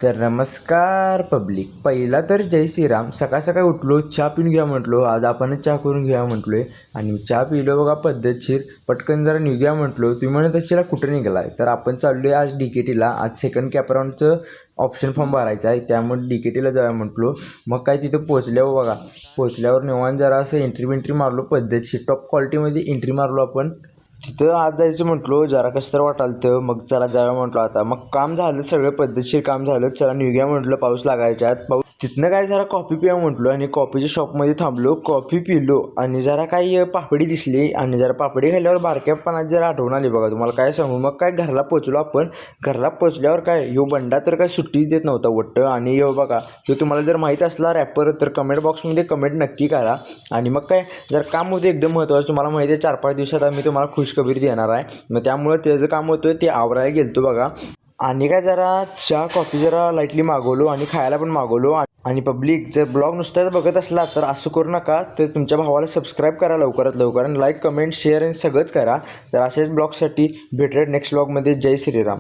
तर नमस्कार पब्लिक. पहिला तर जय श्रीराम. सकाळ सकाळी उठलो, चहा पिऊन घ्या म्हटलो. आज आपणच चहा करून घ्या म्हटलोय आणि चहा पिलो बघा पद्धतशीर. पटकन जरा निघूया म्हटलो. तुम्ही म्हणत असशीला कुठं निघाला आहे, तर आपण चाललो आहे आज DKTला. आज सेकंड कॅपराऊंडचं ऑप्शन फॉर्म भरायचं आहे, त्यामुळे DKTला जाऊया म्हटलो. मग काय तिथं पोचल्यावर बघा, पोचल्यावर निवांत जरा असं एंट्री मारलो पद्धतशीर. टॉप क्वालिटीमध्ये एंट्री मारलो आपण. तिथं आज जायचं म्हटलो, जरा कसं तर वाटालं तर मग चला जाऊया म्हटलो. आता मग काम झालं, सगळं पद्धतशीर काम झालं. चला निघूया म्हटलं, पाऊस लागायच्या आत. तिथनं काय जरा कॉफी पिया म्हटलो आणि कॉफीच्या शॉपमध्ये थांबलो. कॉफी पिलो आणि जरा काही पापडी दिसली आणि जरा पापडी खाल्ल्यावर बारक्यापणात जरा आठवण आली बघा. तुम्हाला काय सांगू, मग काय घरला पोचलो आपण. घरला पोचल्यावर काय ह्यो बंडा तर काय सुट्टीच देत नव्हता वट्ट. आणि ह्यो बघा, तो तुम्हाला जर माहीत असला रॅपर तर कमेंट बॉक्समध्ये कमेंट नक्की करा. आणि मग काय जर काम होतं एकदम महत्त्वाचं, तुम्हाला माहिती आहे 4-5 दिवसात आम्ही तुम्हाला खुशखबरी देणार आहे. मग त्यामुळे त्याचं काम होतं ते आवरायला गेलतो बघा. आणि काय जरा चहा कॉफी जरा लाईटली मागवलो आणि खायला पण मागवलो. आणि पब्लिक, जर ब्लॉग नुसताच बघत असला तर असं करू नका, तर तुमच्या भावाला सबस्क्राईब करा लवकरात लवकर आणि लाईक कमेंट शेअर आणि सगळंच करा. तर असेच ब्लॉगसाठी भेटूया नेक्स्ट ब्लॉगमध्ये. जय श्रीराम.